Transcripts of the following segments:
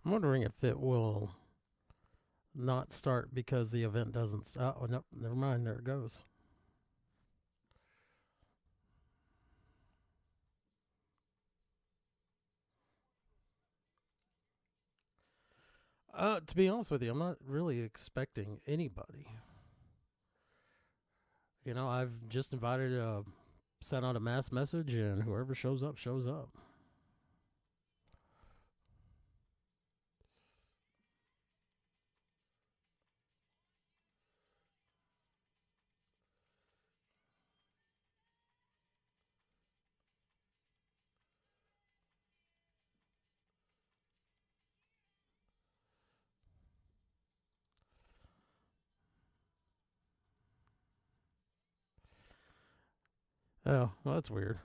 I'm wondering if it will not start because the event doesn't. Oh, no, never mind. There it goes. To be honest with you, I'm not really expecting anybody. I've just invited, sent out a mass message, and whoever shows up, shows up. Oh, well, that's weird.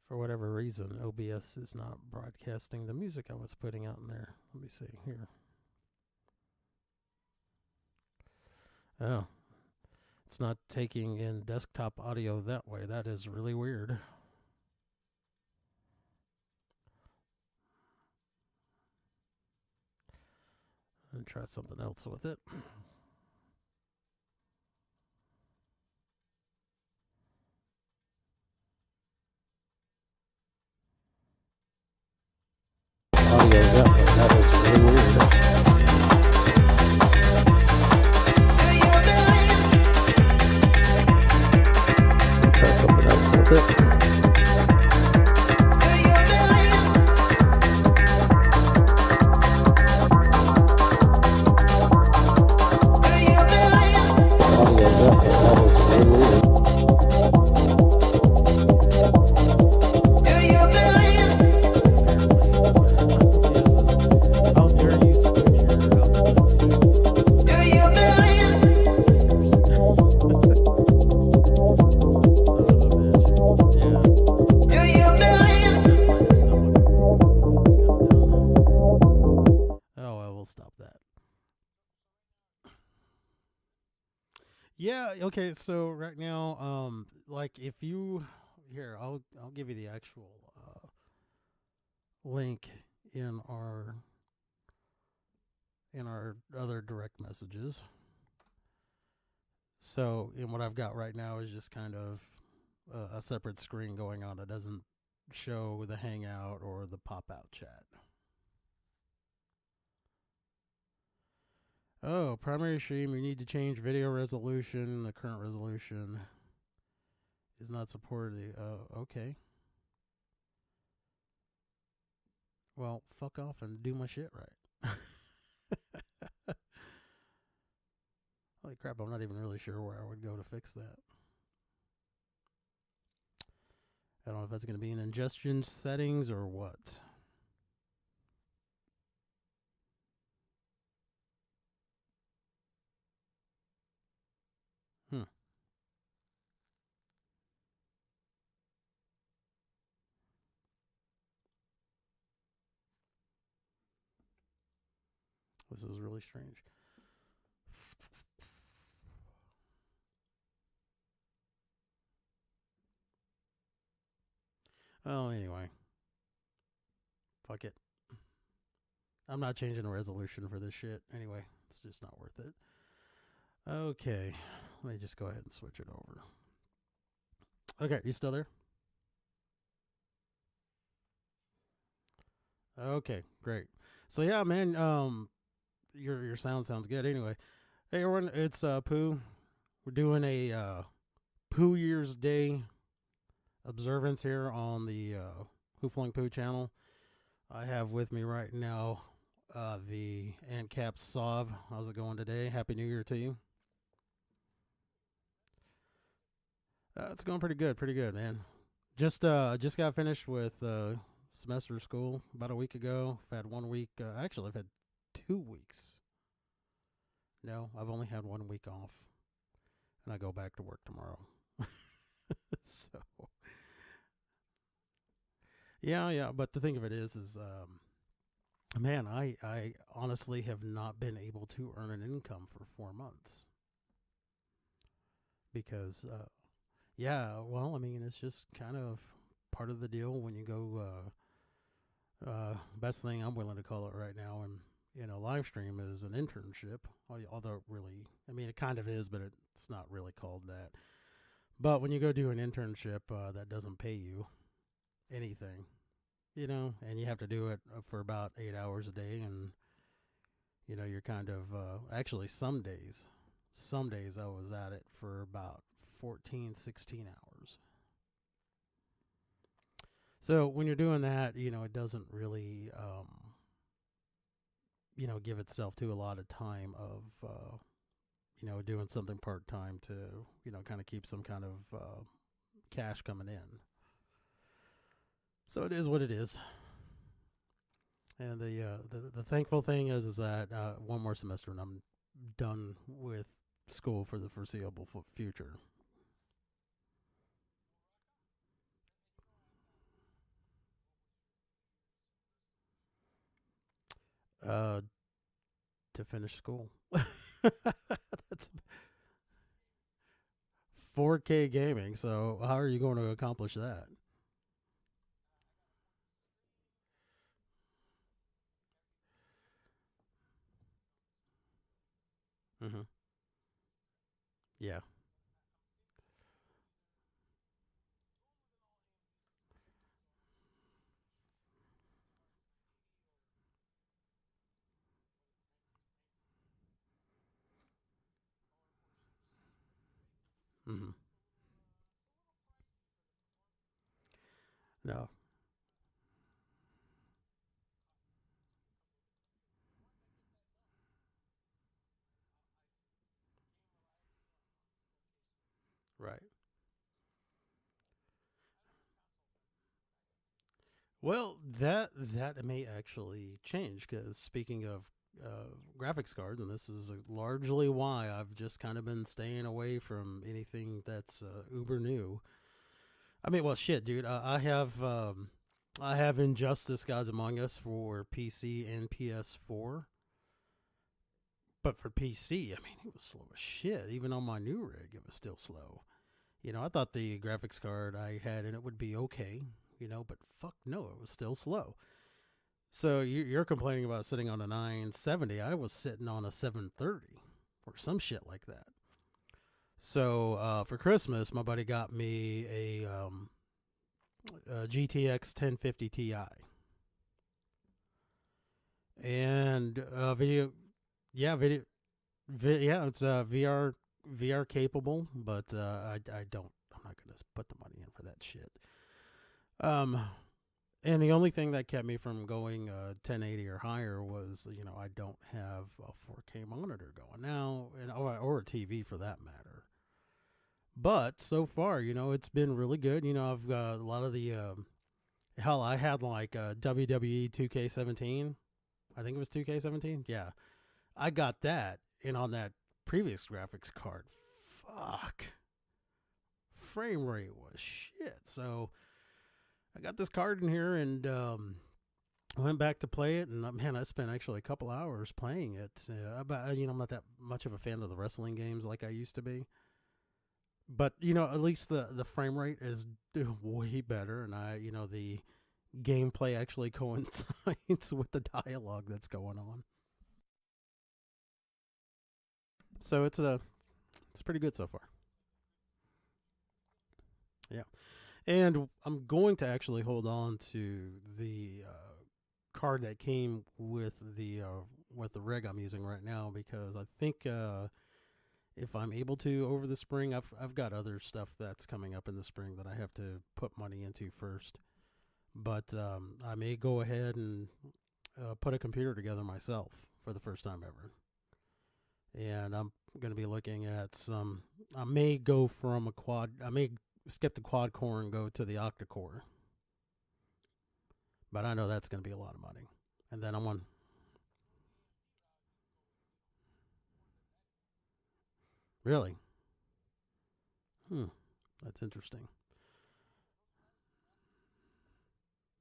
For whatever reason, OBS is not broadcasting the music I was putting out in there. Let me see here. Oh, it's not taking in desktop audio that way. That is really weird. And try something else with it. Audio that way. That is really weird. Try something else with it. Yeah, okay, so right now, like if you here, I'll give you the actual link in our other direct messages. So, and what I've got right now is just kind of a separate screen going on. It doesn't show the Hangout or the pop-out chat. Oh, primary stream, you need to change video resolution. The current resolution is not supported. Okay. Well, fuck off and do my shit right. Holy crap, I'm not even really sure where I would go to fix that. I don't know if that's going to be in ingestion settings or what. This is really strange. Oh, anyway. Fuck it. I'm not changing the resolution for this shit. Anyway, it's just not worth it. Okay. Let me just go ahead and switch it over. Okay, you still there? Okay, great. So yeah, man, your sound sounds good. Anyway, hey everyone, it's Pooh. We're doing a Pooh Year's Day observance here on the HuFlung Pooh channel. I have with me right now the ANCAP Sov. How's it going today? Happy New Year to you. It's going pretty good, man. Just got finished with semester of school about a week ago. I've had 1 week. Actually, I've had 2 weeks. No, I've only had 1 week off, and I go back to work tomorrow. So, yeah. But the thing of it is, man, I honestly have not been able to earn an income for 4 months because, yeah, well, I mean, it's just kind of part of the deal when you go Best thing I'm willing to call it right now, and live stream is an internship. Although really, I mean, it kind of is, but it's not really called that. But when you go do an internship that doesn't pay you anything, and you have to do it for about 8 hours a day, and you're kind of actually some days I was at it for about 14, 16 hours. So when you're doing that, it doesn't really, give itself to a lot of time of, doing something part time to, kind of keep some kind of cash coming in. So it is what it is. And the thankful thing is that one more semester and I'm done with school for the foreseeable future. Uh, to finish school. That's 4K gaming. So how are you going to accomplish that? Mm-hmm. Yeah. Mm-hmm. No. Right. Well, that may actually change because speaking of graphics cards, and this is largely why I've just kind of been staying away from anything that's uber new. I mean, well, shit, dude. I have Injustice: Gods Among Us for PC and PS4, but for PC, I mean, it was slow as shit. Even on my new rig, it was still slow. I thought the graphics card I had in it would be okay, but fuck no, it was still slow. So you're complaining about sitting on a 970. I was sitting on a 730 or some shit like that. So for Christmas, my buddy got me a GTX 1050 Ti and video. Yeah, yeah, it's VR capable, but I don't. I'm not gonna put the money in for that shit. Um, And the only thing that kept me from going 1080 or higher was, I don't have a 4K monitor going now, or a TV for that matter. But so far, it's been really good. I've got a lot of the hell. I had like WWE 2K17. I think it was 2K17. Yeah, I got that, and on that previous graphics card, fuck, frame rate was shit. So I got this card in here, and I went back to play it, and man, I spent actually a couple hours playing it. I'm not that much of a fan of the wrestling games like I used to be, but at least the frame rate is way better, and the gameplay actually coincides with the dialogue that's going on. So it's pretty good so far. Yeah, and I'm going to actually hold on to the card that came with the rig I'm using right now because I think if I'm able to over the spring, I've got other stuff that's coming up in the spring that I have to put money into first. But I may go ahead and put a computer together myself for the first time ever, and I'm going to be looking at some. I may go from a quad. I may skip the quad core and go to the octa core, but I know that's going to be a lot of money. And then I'm on. Really? Hmm. That's interesting.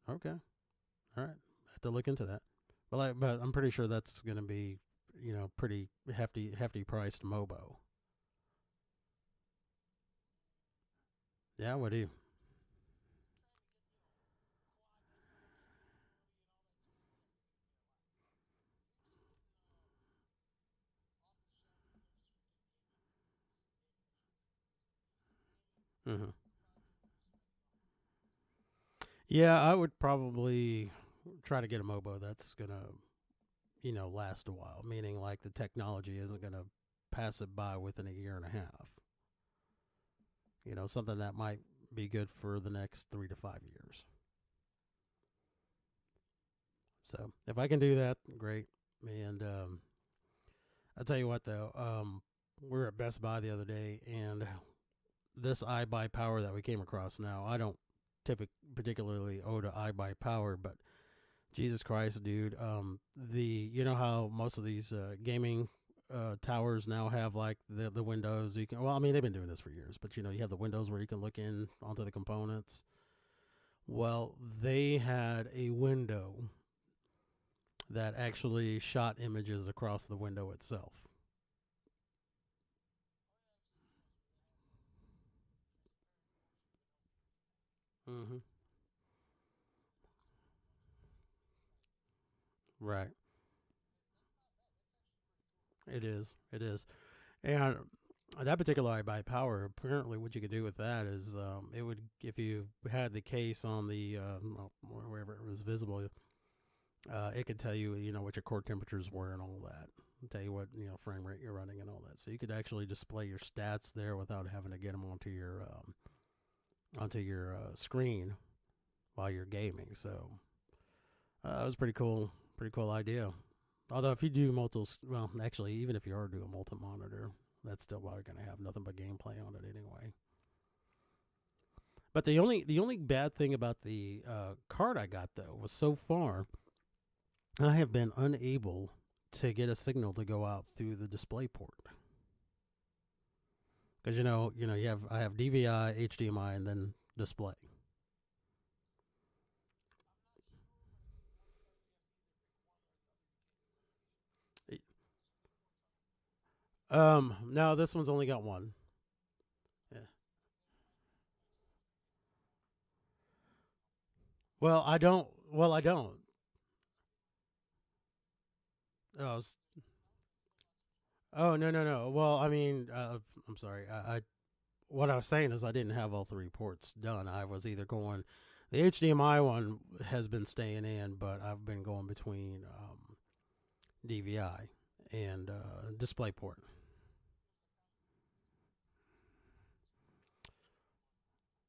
Okay. All right. I have to look into that. But I'm pretty sure that's going to be, pretty hefty priced Mobo. Yeah. What do you? Yeah, I would probably try to get a MOBA that's gonna, last a while. Meaning, like the technology isn't gonna pass it by within a year and a half. Something that might be good for the next 3 to 5 years. So if I can do that, great. And I'll tell you what, though, we were at Best Buy the other day, and this iBuy Power that we came across now, I don't particularly owe to iBuy Power, but Jesus Christ, dude. You know how most of these gaming towers now have like the windows you can. Well, I mean they've been doing this for years, but you have the windows where you can look in onto the components. Well, they had a window that actually shot images across the window itself. Mm-hmm. Right. It is. It is. And that particular iBuy Power, apparently, what you could do with that is it would, if you had the case on the wherever it was visible, it could tell you, what your core temperatures were and all that. Tell you what frame rate you're running and all that. So you could actually display your stats there without having to get them onto your screen while you're gaming. So it was pretty cool. Pretty cool idea. Although if you do well, actually, even if you are doing multi-monitor, that's still probably going to have nothing but gameplay on it anyway. But the only bad thing about the card I got though was so far I have been unable to get a signal to go out through the display port. Because I have DVI, HDMI, and then display. No, this one's only got one. Yeah. Well, I don't. Well, I don't. Oh, oh no, no, no. Well, I mean, I'm sorry. I what I was saying is I didn't have all three ports done. I was either going. The HDMI one has been staying in, but I've been going between DVI and DisplayPort.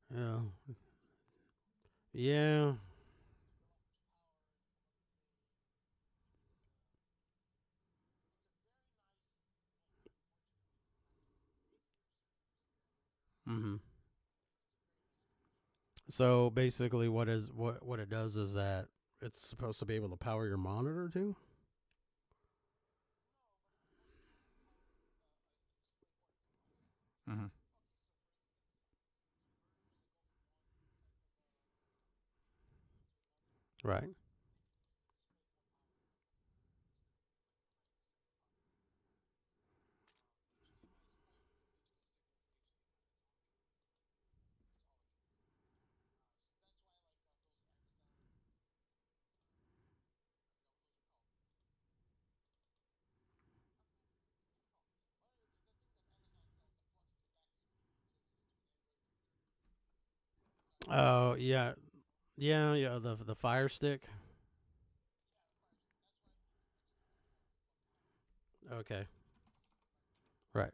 Yeah, yeah. Mm-hmm. So basically, what it does is that it's supposed to be able to power your monitor too. Mm-hmm. Right. Oh yeah, yeah, yeah. The Fire Stick. Okay. Right.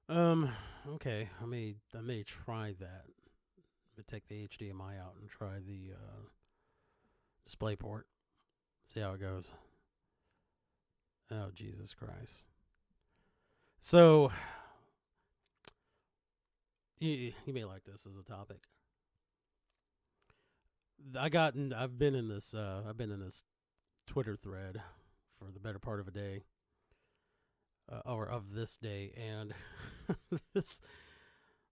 Um. Okay. I may try that. But take the HDMI out and try the display port. See how it goes. Oh Jesus Christ! So you may like this as a topic. I've been in this Twitter thread for the better part of a day, or of this day, and this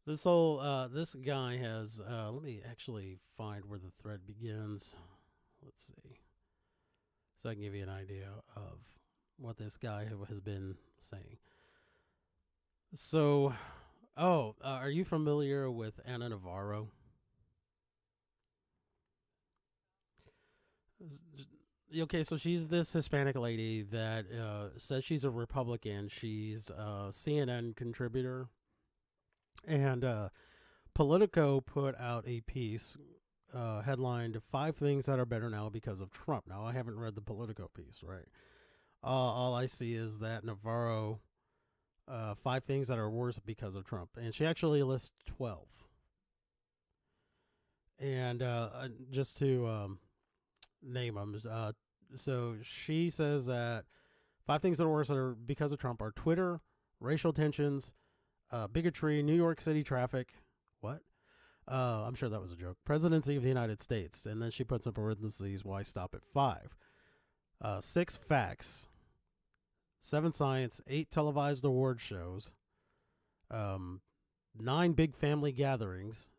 this guy has. Let me actually find where the thread begins. Let's see, so I can give you an idea of what this guy has been saying. So, are you familiar with Anna Navarro? Okay, so she's this Hispanic lady that says she's a Republican. She's a CNN contributor, and Politico put out a piece headlined "Five Things That Are Better Now Because of Trump." Now, I haven't read the Politico piece, right? All I see is that Navarro, five things that are worse because of Trump, and she actually lists 12. And just to name them, so she says that five things that are worse that are because of Trump are Twitter, racial tensions, bigotry, New York City traffic. What? I'm sure that was a joke. Presidency of the United States. And then she puts in parentheses, why stop at five? Six, facts. Seven, science. Eight, televised award shows. Nine, big family gatherings.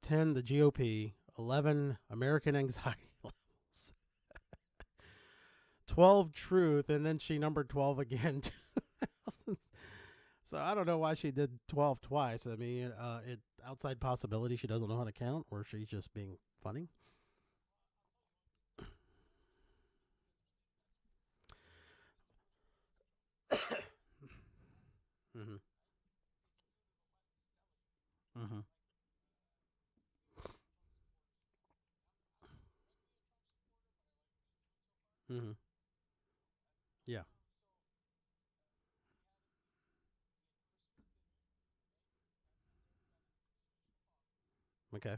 10, the GOP. 11, American anxiety levels. 12, truth. And then she numbered 12 again. So I don't know why she did 12 twice. I mean, it outside possibility she doesn't know how to count, or she's just being funny. Mm-hmm. Mm-hmm. Mm-hmm. Yeah. Okay.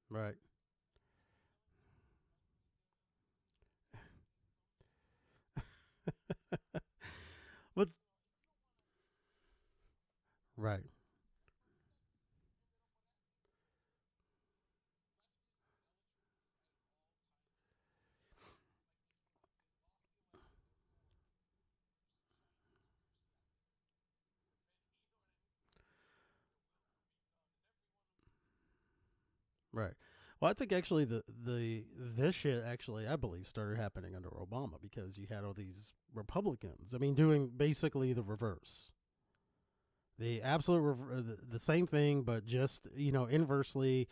Right. But right. Right. Well, I think actually the this shit actually I believe started happening under Obama because you had all these Republicans. I mean, doing basically the reverse, the absolute the same thing, but just inversely,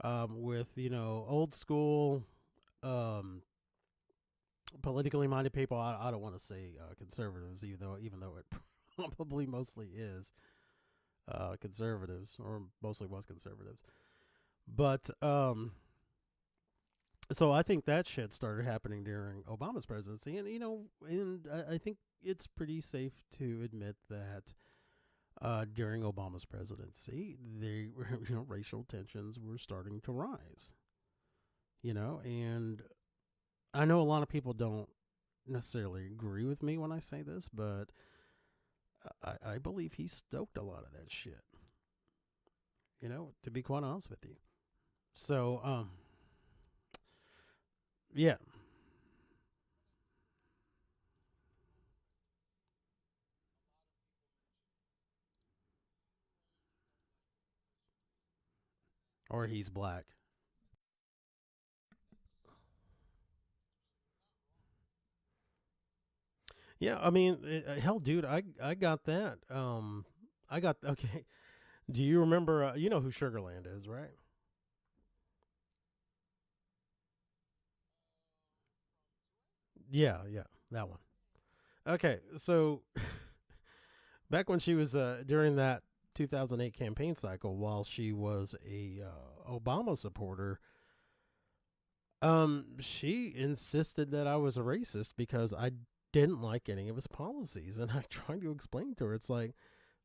with old school, um, politically minded people. I don't want to say conservatives, even though it probably mostly is conservatives, or mostly was conservatives. But so I think that shit started happening during Obama's presidency, and I think it's pretty safe to admit that during Obama's presidency, the racial tensions were starting to rise. And I know a lot of people don't necessarily agree with me when I say this, but I believe he stoked a lot of that shit. To be quite honest with you. So, yeah, or he's black. Yeah, I mean, hell, dude, I got that. I got okay. Do you remember? You know who Sugarland is, right? Yeah, yeah, that one. Okay, so back when she was during that 2008 campaign cycle, while she was a Obama supporter, she insisted that I was a racist because I didn't like any of his policies, and I tried to explain to her, it's like,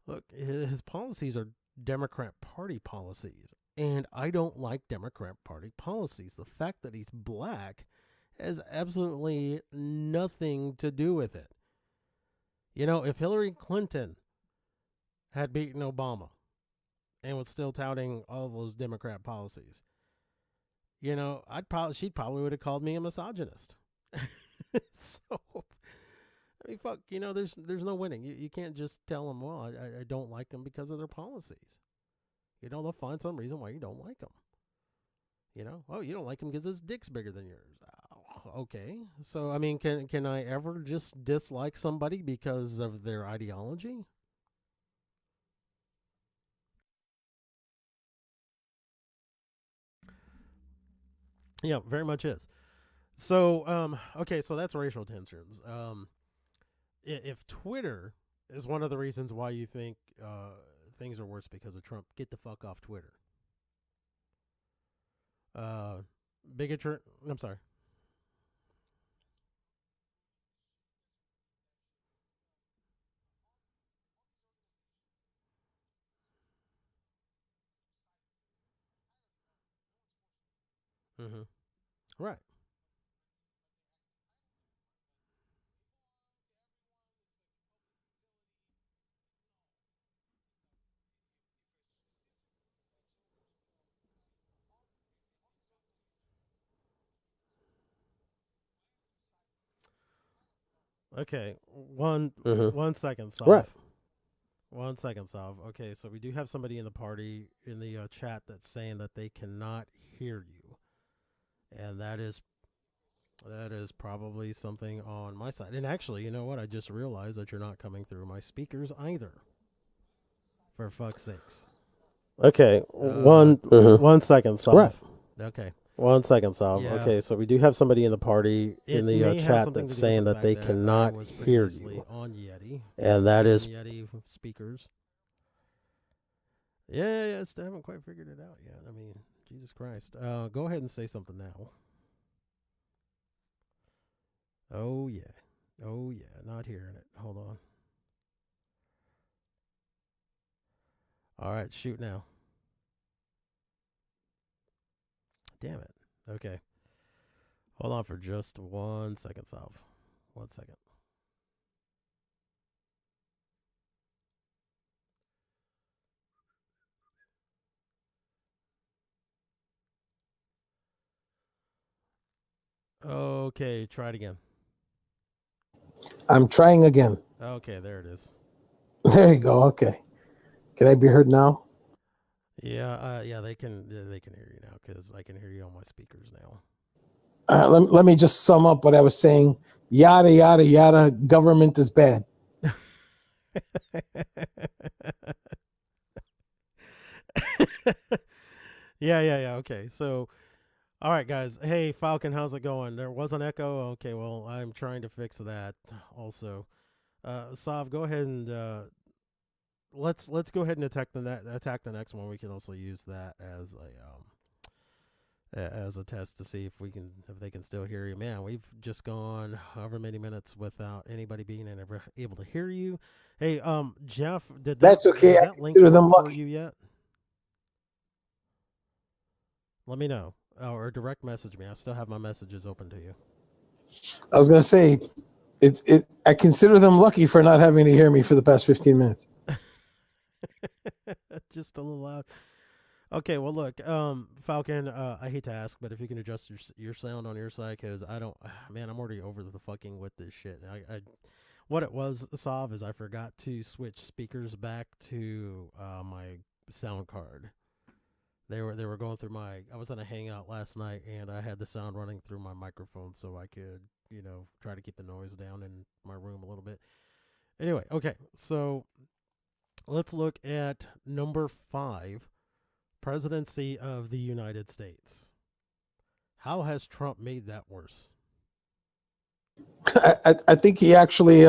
look, his policies are Democrat Party policies, and I don't like Democrat Party policies. The fact that he's black has absolutely nothing to do with it. If Hillary Clinton had beaten Obama and was still touting all those Democrat policies, she'd probably would have called me a misogynist. So I mean, fuck, there's no winning. You can't just tell them, well, I don't like them because of their policies. They'll find some reason why you don't like them. Oh, you don't like him because his dick's bigger than yours. Okay, so I mean, can I ever just dislike somebody because of their ideology? Yeah, very much is. So, okay, so that's racial tensions. If Twitter is one of the reasons why you think things are worse because of Trump, get the fuck off Twitter. Uh, Bigotry. I'm sorry. Mm-hmm. Right. Okay. Mm-hmm. 1 second, Right. Sav. 1 second, Sav. Okay, so we do have somebody in the party in the chat that's saying that they cannot hear you, and that is probably something on my side. And actually, you know what? I just realized that you're not coming through my speakers either. For fuck's sakes. Okay. Uh, One. Mm-hmm. 1 second, Right. Sav. Okay. 1 second, Sav. Yeah. Okay, so we do have somebody in the party in It the may have chat something that's to do with saying the that fact they that I cannot was hear previously you, on Yeti, and that using is Yeti speakers. Yeah, I still haven't quite figured it out yet. I mean, Jesus Christ. Go ahead and say something now. Oh yeah. Oh yeah. Not hearing it. Hold on. All right, shoot now. Damn it. Okay. Hold on for just 1 second, Salve. 1 second. Okay, try it again. I'm trying again. Okay, there it is. There you go. Okay. Can I be heard now? Yeah, they can hear you now because I can hear you on my speakers now. Let me just sum up what I was saying. Yada, yada, yada. Government is bad. Yeah. Okay, so all right, guys. Hey, Falcon, how's it going? There was an echo. Okay, well, I'm trying to fix that. Also, Sav, go ahead and let's go ahead and attack the next one. We can also use that as a test to see if they can still hear you. Man, we've just gone however many minutes without anybody being able to hear you. Hey, Jeff, That's okay. did I that link consider work them for lucky. you yet? Let me know. Or direct message me. I still have my messages open to you. I was gonna say, I consider them lucky for not having to hear me for the past 15 minutes. Just a little loud. Okay, well, look, Falcon. I hate to ask, but if you can adjust your sound on your side, because I don't, man, I'm already over the fucking with this shit. What it was, Sav, is I forgot to switch speakers back to my sound card. They were going through my. I was on a Hangout last night, and I had the sound running through my microphone, so I could try to keep the noise down in my room a little bit. Anyway, okay, so let's look at number 5, presidency of the United States. How has Trump made that worse? I think he actually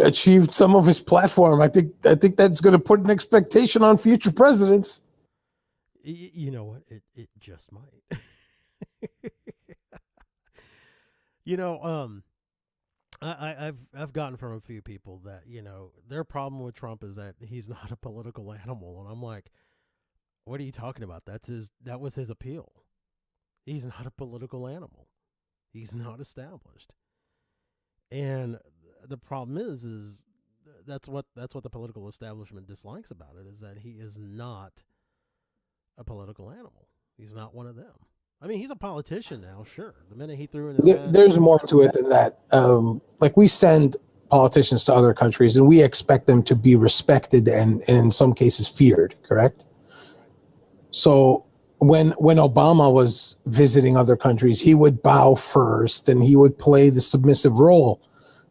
achieved some of his platform. I think that's going to put an expectation on future presidents. You know what? It just might. you know, um, I've gotten from a few people that their problem with Trump is that he's not a political animal, and I'm like, what are you talking about? That was his appeal. He's not a political animal. He's not established, and the problem is that's what the political establishment dislikes about it, is that he is not a political animal. He's not one of them. I mean, he's a politician now, sure. The minute he threw in his hat, There's more to it than that. Like, we send politicians to other countries and we expect them to be respected and in some cases feared, correct? So when Obama was visiting other countries, he would bow first and he would play the submissive role.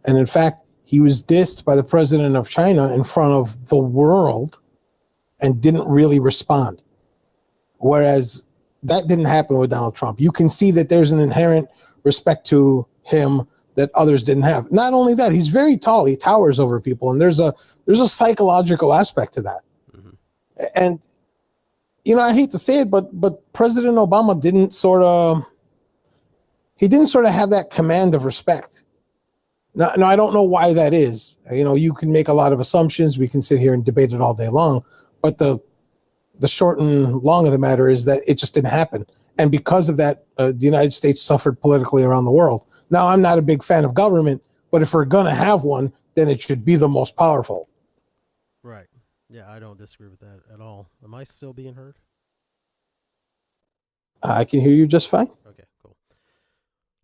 And in fact, he was dissed by the president of China in front of the world and didn't really respond. Whereas that didn't happen with Donald Trump. You can see that there's an inherent respect to him that others didn't have. Not only that, he's very tall. He towers over people, and there's a psychological aspect to that. Mm-hmm. And I hate to say it, but President Obama didn't sort of have that command of respect. Now, I don't know why that is. You can make a lot of assumptions. We can sit here and debate it all day long, but the short and long of the matter is that it just didn't happen. And because of that, the United States suffered politically around the world. Now, I'm not a big fan of government, but if we're going to have one, then it should be the most powerful. Right. Yeah, I don't disagree with that at all. Am I still being heard? I can hear you just fine. Okay, cool.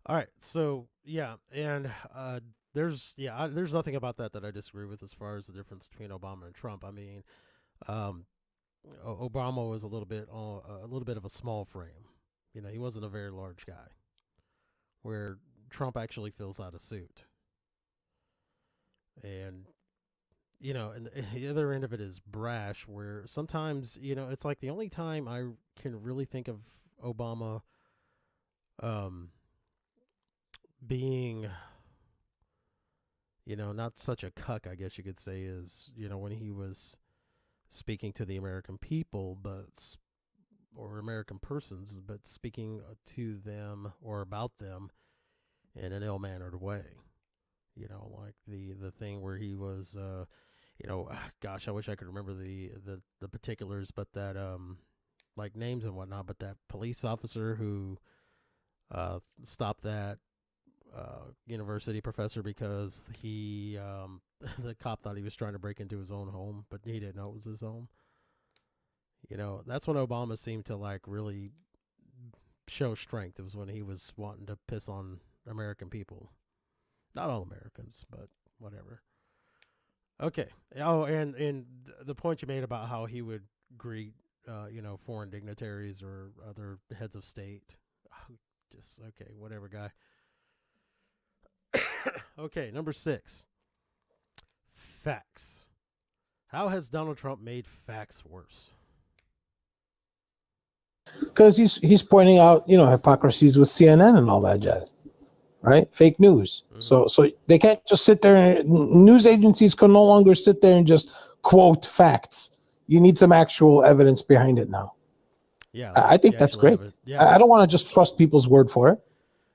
All right. So, yeah, and there's nothing about that I disagree with as far as the difference between Obama and Trump. I mean, Obama was a little bit of a small frame. He wasn't a very large guy, where Trump actually fills out a suit. And, and the other end of it is brash, where sometimes, it's like the only time I can really think of Obama being, not such a cuck, I guess you could say, is, when he was speaking to the American people, or American persons, but speaking to them or about them in an ill-mannered way. Like the thing where he was, gosh, I wish I could remember the particulars, but that, like names and whatnot, but that police officer who stopped that university professor because he, the cop thought he was trying to break into his own home, but he didn't know it was his home. That's when Obama seemed to like really show strength. It was when he was wanting to piss on American people. Not all Americans, but whatever. Okay. Oh, and the point you made about how he would greet, foreign dignitaries or other heads of state. Just, okay, whatever, guy. Okay, number 6. Facts. How has Donald Trump made facts worse? Because he's pointing out, hypocrisies with CNN and all that jazz, right? Fake news. Mm-hmm. So they can't just sit there. News agencies can no longer sit there and just quote facts. You need some actual evidence behind it now. Yeah, I think that's great. Yeah. I don't want to just trust people's word for it.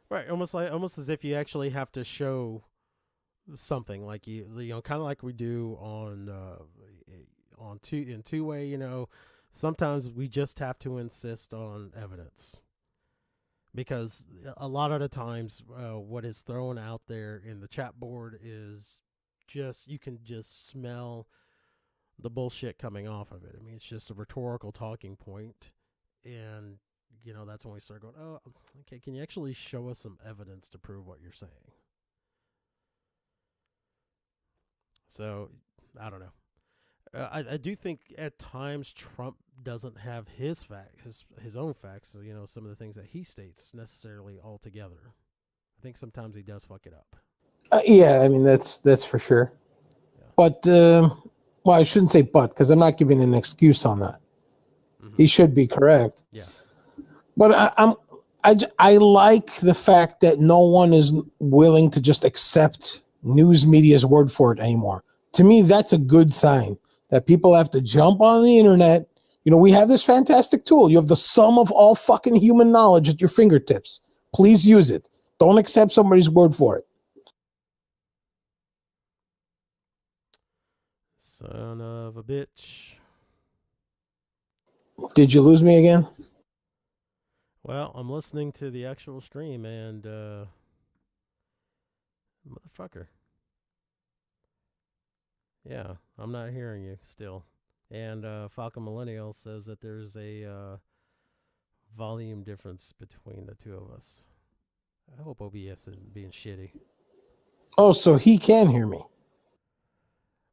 Right, almost as if you actually have to show something, like you kind of like we do on two-way. Sometimes we just have to insist on evidence, because a lot of the times what is thrown out there in the chat board is just, you can just smell the bullshit coming off of it. I mean, it's just a rhetorical talking point, and that's when we start going, oh, okay, can you actually show us some evidence to prove what you're saying? So, I don't know. I do think at times Trump doesn't have his facts, his own facts, some of the things that he states necessarily all together. I think sometimes he does fuck it up. Yeah, I mean, that's for sure. Yeah. But, well, I shouldn't say but, because I'm not giving an excuse on that. Mm-hmm. He should be correct. Yeah. But I like the fact that no one is willing to just accept news media's word for it anymore. To me, that's a good sign that people have to jump on the internet. We have this fantastic tool. You have the sum of all fucking human knowledge at your fingertips. Please use it. Don't accept somebody's word for it. Son of a bitch. Did you lose me again? Well, I'm listening to the actual stream, and motherfucker. Yeah, I'm not hearing you still. And Falcon Millennial says that there's a volume difference between the two of us. I hope OBS isn't being shitty. Oh, so he can hear me.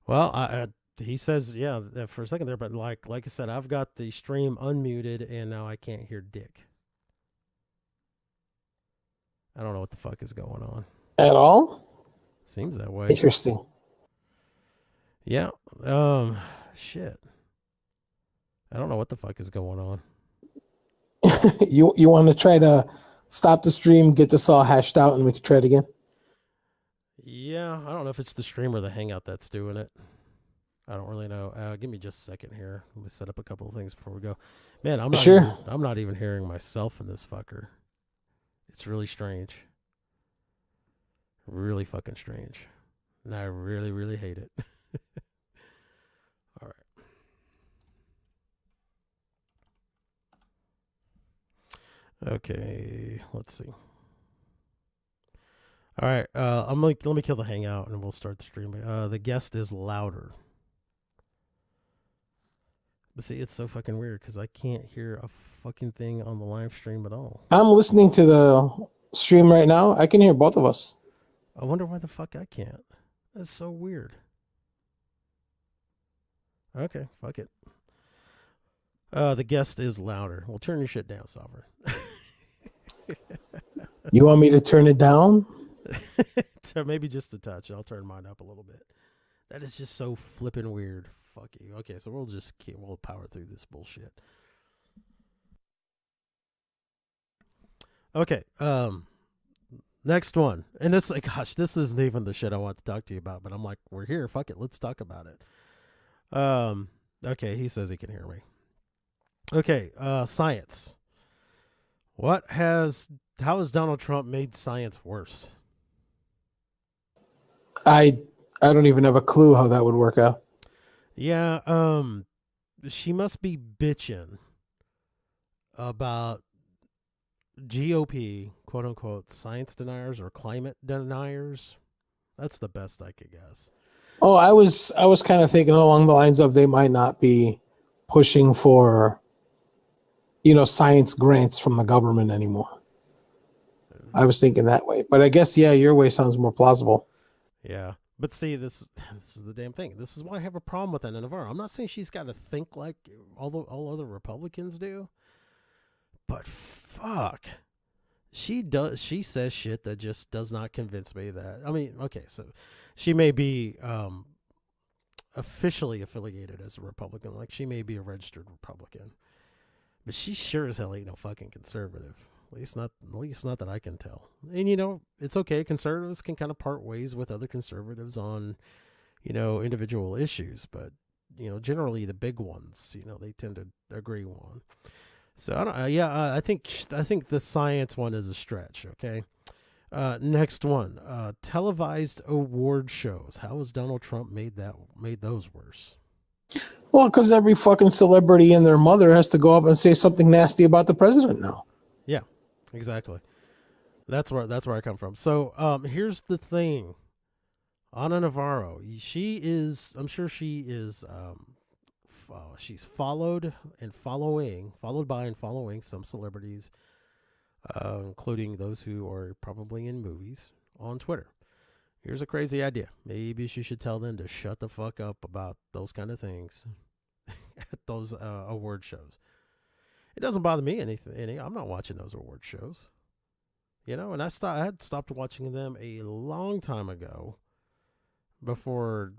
Well, He says, yeah, for a second there, but like I said, I've got the stream unmuted and now I can't hear Dick. I don't know what the fuck is going on. At all? Seems that way. Interesting. Yeah. Shit. I don't know what the fuck is going on. You want to try to stop the stream, get this all hashed out, and we can try it again? Yeah, I don't know if it's the stream or the Hangout that's doing it. I don't really know. Give me just a second here. Let me set up a couple of things before we go. Man, I'm not even hearing myself in this fucker. It's really strange. Really fucking strange. And I really, really hate it. All right. Okay, let's see. All right, let me kill the Hangout and we'll start the stream. The guest is louder. But see, it's so fucking weird because I can't hear a fucking thing on the live stream at all. I'm listening to the stream right now. I can hear both of us. I wonder why the fuck I can't. That's so weird. Okay, fuck it. The guest is louder. Well, turn your shit down, Sovereign. You want me to turn it down? So maybe just a touch. I'll turn mine up a little bit. That is just so flippin' weird. Fuck you. Okay, so we'll power through this bullshit. Okay, next one. And this, gosh, this isn't even the shit I want to talk to you about, but I'm like, we're here. Fuck it. Let's talk about it. Okay, he says he can hear me. Okay, science. How has Donald Trump made science worse? I don't even have a clue how that would work out. Yeah, she must be bitching about GOP, quote unquote, science deniers or climate deniers. That's the best I could guess. Oh, I was kind of thinking along the lines of they might not be pushing for, science grants from the government anymore. I was thinking that way, but I guess, yeah, your way sounds more plausible. Yeah. But see, this is the damn thing. This is why I have a problem with Ana Navarro. I'm not saying she's got to think like all other Republicans do, but fuck, she does. She says shit that just does not convince me that. I mean, okay, so she may be officially affiliated as a Republican, like she may be a registered Republican, but she sure as hell ain't no fucking conservative. At least not that I can tell. And it's okay. Conservatives can kind of part ways with other conservatives on, individual issues, but generally the big ones, they tend to agree on. So I don't. I think the science one is a stretch. Okay. Next one. Televised award shows. How has Donald Trump made those worse? Well, because every fucking celebrity and their mother has to go up and say something nasty about the president now. Yeah. Exactly. That's where I come from. So here's the thing. Ana Navarro, I'm sure she is she's followed by and following some celebrities, including those who are probably in movies, on Twitter. Here's a crazy idea. Maybe she should tell them to shut the fuck up about those kind of things at those award shows. It doesn't bother me any. I'm not watching those award shows, and I had stopped watching them a long time ago, before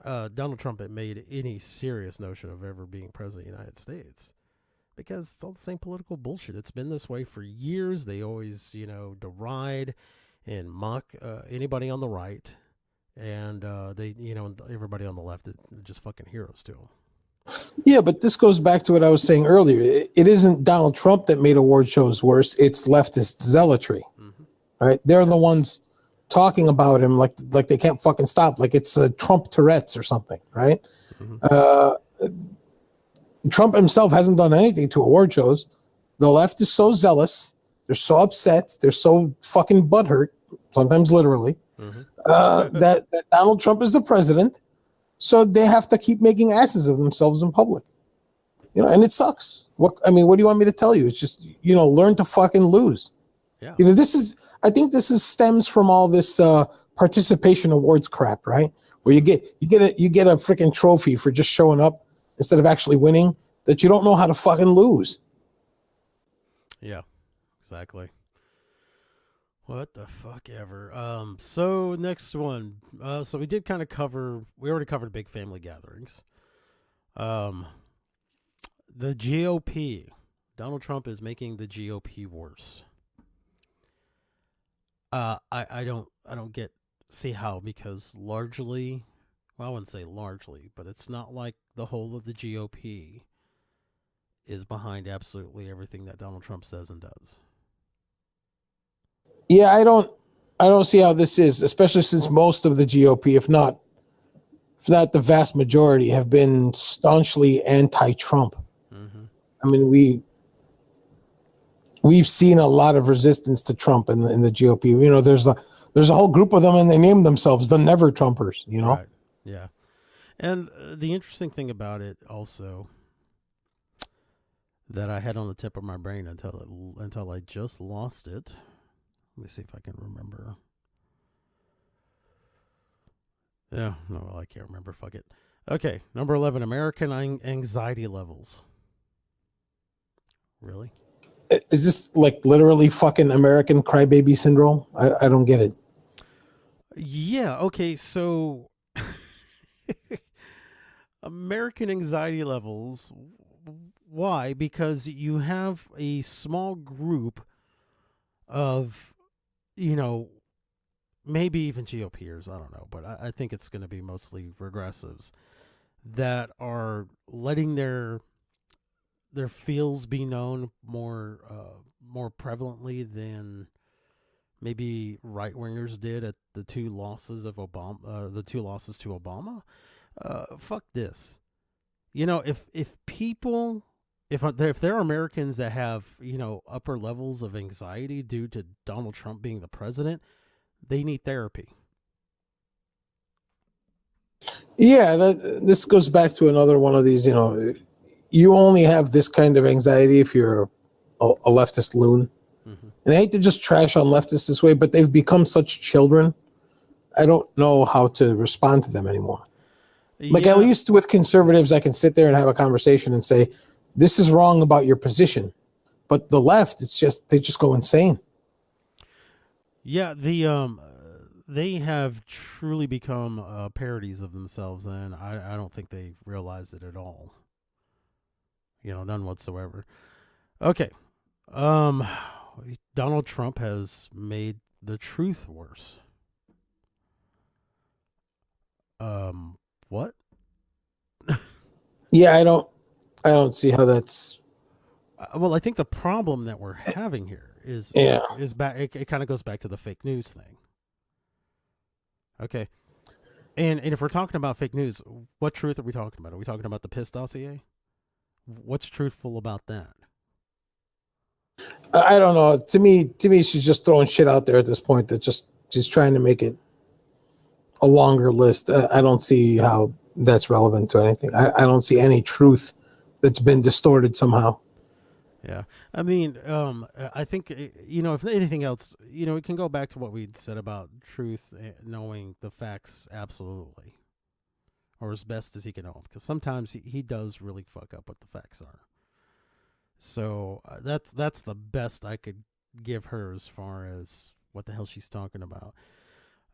Donald Trump had made any serious notion of ever being president of the United States, because it's all the same political bullshit. It's been this way for years. They always, deride and mock anybody on the right, and they, everybody on the left is just fucking heroes to them. Yeah, but this goes back to what I was saying earlier. It isn't Donald Trump that made award shows worse. It's leftist zealotry, right? They're the ones talking about him like they can't fucking stop. Like it's Trump Tourette's or something, right? Trump himself hasn't done anything to award shows. The left is so zealous. They're so upset. They're so fucking butthurt, sometimes literally, that Donald Trump is the president. So they have to keep making asses of themselves in public, and it sucks. What do you want me to tell you? It's just, learn to fucking lose. Yeah. I think this stems from all this participation awards crap, right? where you get a freaking trophy for just showing up instead of actually winning, that you don't know how to fucking lose. Yeah, exactly. What the fuck ever. So next one. So we already covered big family gatherings. The GOP. Donald Trump is making the GOP worse. I don't see how, because largely, well, I wouldn't say largely, but it's not like the whole of the GOP is behind absolutely everything that Donald Trump says and does. Yeah, I don't see how this is, especially since most of the GOP, if not the vast majority, have been staunchly anti-Trump. Mm-hmm. I mean, we've seen a lot of resistance to Trump in the GOP. You know, there's a whole group of them, and they name themselves the Never Trumpers. You know, Right? Yeah. And the interesting thing about it also, that I had on the tip of my brain until I just lost it. Let me see if I can remember. Yeah, no, I can't remember. Fuck it. Okay, number 11, American anxiety levels. Really? is this like literally fucking American crybaby syndrome? I don't get it. Yeah, okay, so American anxiety levels. Why? Because you have a small group of, maybe even GOPers, I don't know, but I think it's going to be mostly progressives that are letting their feels be known more prevalently than maybe right wingers did at the two losses to Obama. Fuck this. If people, if there are Americans that have upper levels of anxiety due to Donald Trump being the president, they need therapy. Yeah, this goes back to another one of these. You only have this kind of anxiety if you're a leftist loon. Mm-hmm. And I hate to just trash on leftists this way, but they've become such children. I don't know how to respond to them anymore. Like, at least with conservatives, I can sit there and have a conversation and say, this is wrong about your position. But the left, they just go insane. Yeah, they have truly become parodies of themselves, and I don't think they realize it at all. None whatsoever. Okay. Donald Trump has made the truth worse. What? Yeah, I don't see how that's. Well, I think the problem that we're having here is back. It kind of goes back to the fake news thing. Okay, and if we're talking about fake news, what truth are we talking about? Are we talking about the piss dossier? What's truthful about that? I don't know. To me, she's just throwing shit out there at this point. That she's trying to make it a longer list. I don't see how that's relevant to anything. I don't see any truth that's been distorted somehow. Yeah. I mean, I think, if anything else, it can go back to what we said about truth, knowing the facts absolutely, or as best as he can know, because sometimes he does really fuck up what the facts are. So that's the best I could give her as far as what the hell she's talking about.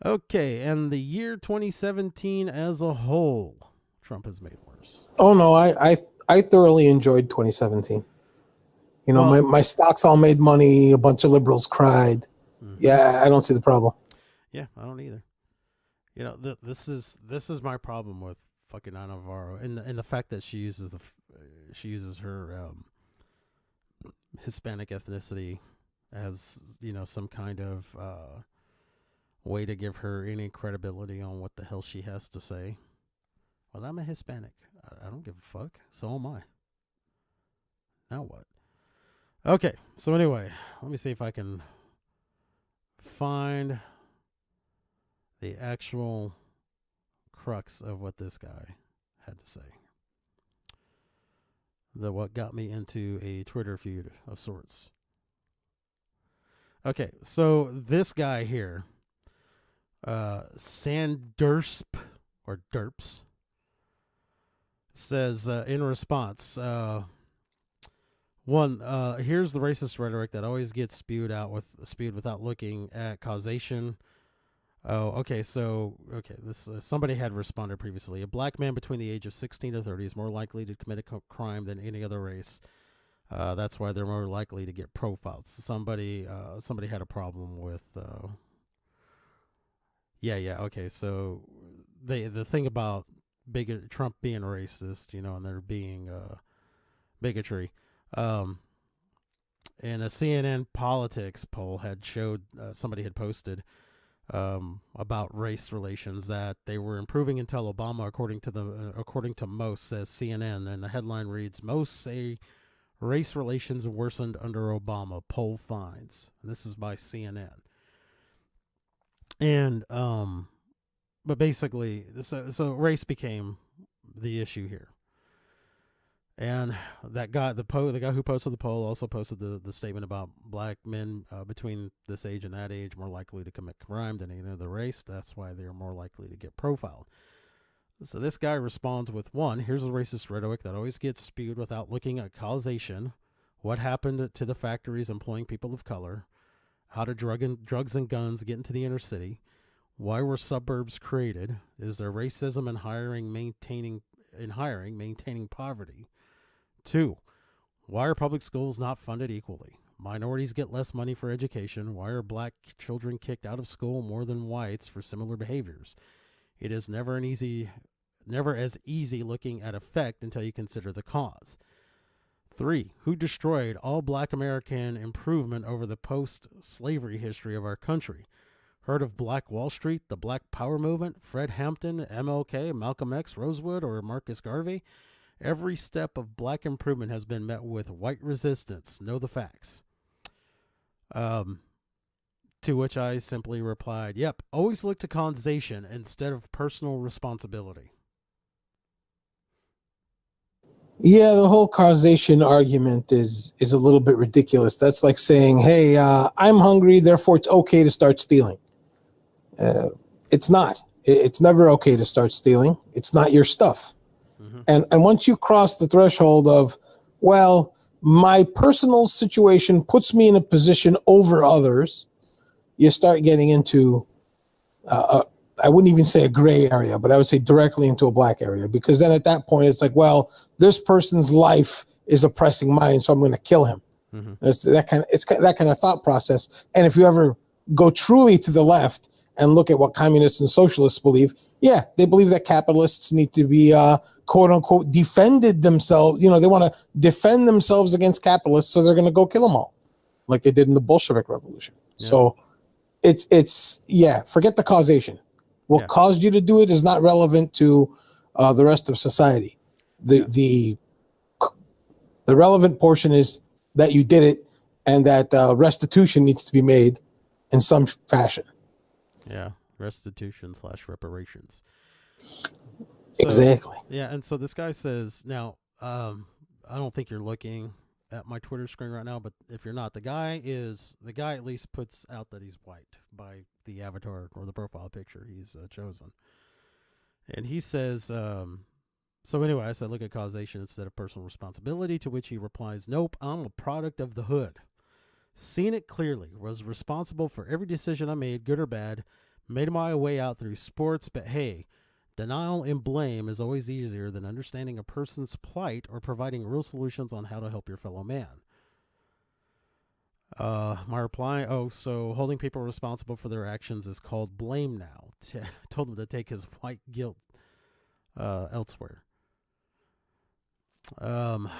Okay, and the year 2017 as a whole, Trump has made worse. Oh no, I thoroughly enjoyed 2017. My stocks all made money. A bunch of liberals cried. Mm-hmm. Yeah, I don't see the problem. Yeah, I don't either. This is my problem with fucking Ana Navarro, and the fact that she uses her Hispanic ethnicity as some kind of way to give her any credibility on what the hell she has to say. Well, I'm a Hispanic. I don't give a fuck. So am I. Now what? Okay, so anyway, let me see if I can find the actual crux of what this guy had to say. What got me into a Twitter feud of sorts. Okay, so this guy here, Sandersp, or derps. It says in response, one, here's the racist rhetoric that always gets spewed without looking at causation. Oh, okay. So, this somebody had responded previously. A black man between the age of 16 to 30 is more likely to commit a crime than any other race. That's why they're more likely to get profiled. Somebody had a problem with. Okay. So, the thing about Trump being racist, and there being bigotry. And a CNN politics poll had showed somebody had posted about race relations that they were improving until Obama, according to most, says CNN, and the headline reads, "Most say race relations worsened under Obama. Poll finds." And this is by CNN. And but basically, so race became the issue here. And that guy, the guy who posted the poll, also posted the statement about black men between this age and that age more likely to commit crime than any other race. That's why they are more likely to get profiled. So this guy responds with, one, here's the racist rhetoric that always gets spewed without looking at causation. What happened to the factories employing people of color? How did drugs and guns get into the inner city? Why were suburbs created? Is there racism in hiring, maintaining poverty? 2, why are public schools not funded equally? Minorities get less money for education. Why are black children kicked out of school more than whites for similar behaviors? It is never as easy looking at effect until you consider the cause. 3, who destroyed all black American improvement over the post-slavery history of our country? Heard of Black Wall Street, the Black Power movement, Fred Hampton, MLK, Malcolm X, Rosewood, or Marcus Garvey? Every step of black improvement has been met with white resistance. Know the facts. To which I simply replied, yep, always look to causation instead of personal responsibility. Yeah, the whole causation argument is a little bit ridiculous. That's like saying, hey, I'm hungry, therefore it's okay to start stealing. It's not. It's never okay to start stealing. It's not your stuff. And once you cross the threshold of, well, my personal situation puts me in a position over others, you start getting into, I wouldn't even say a gray area, but I would say directly into a black area. Because then at that point, it's like, well, this person's life is oppressing mine, so I'm going to kill him. It's that kind of thought process. And if you ever go truly to the left and look at what communists and socialists believe, yeah, they believe that capitalists need to be, quote unquote, defended themselves. They want to defend themselves against capitalists, so they're going to go kill them all, like they did in the Bolshevik Revolution. Yeah. So it's forget the causation. What caused you to do it is not relevant to the rest of society. The relevant portion is that you did it, and that restitution needs to be made in some fashion. Yeah. Restitution/reparations. Exactly. Yeah, and so this guy says, now, I don't think you're looking at my Twitter screen right now, but if you're not, the guy at least puts out that he's white by the avatar or the profile picture he's chosen. And he says, so anyway, I said, look at causation instead of personal responsibility, to which he replies, nope, I'm a product of the hood. Seen it clearly, was responsible for every decision I made, good or bad, made my way out through sports, but hey, denial and blame is always easier than understanding a person's plight or providing real solutions on how to help your fellow man. My reply, so holding people responsible for their actions is called blame now. Told him to take his white guilt elsewhere. Well,